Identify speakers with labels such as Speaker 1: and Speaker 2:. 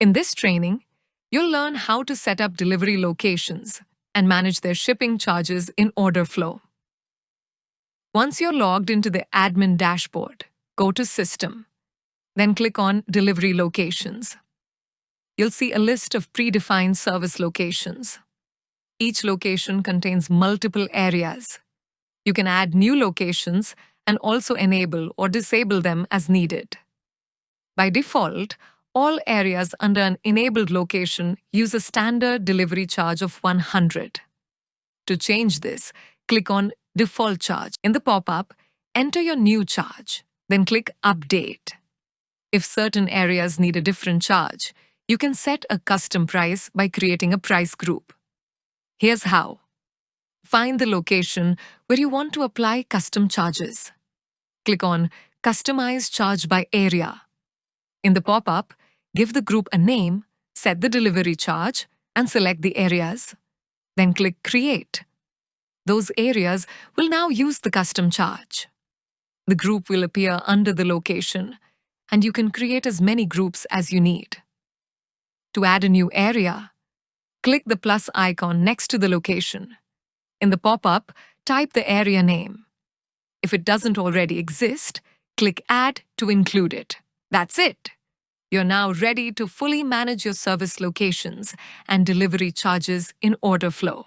Speaker 1: In this training, you'll learn how to set up delivery locations and manage their shipping charges in Orderflow. Once you're logged into the admin dashboard, go to System, then click on Delivery Locations. You'll see a list of predefined service locations. Each location contains multiple areas. You can add new locations and also enable or disable them as needed. By default, all areas under an enabled location use a standard delivery charge of 100. To change this, click on Default Charge. In the pop-up, enter your new charge, then click Update. If certain areas need a different charge, you can set a custom price by creating a price group. Here's how. Find the location where you want to apply custom charges. Click on Customize Charge by Area. In the pop-up, give the group a name, set the delivery charge, and select the areas. Then click Create. Those areas will now use the custom charge. The group will appear under the location, and you can create as many groups as you need. To add a new area, click the plus icon next to the location. In the pop-up, type the area name. If it doesn't already exist, click Add to include it. That's it. You're now ready to fully manage your service locations and delivery charges in Orderflow.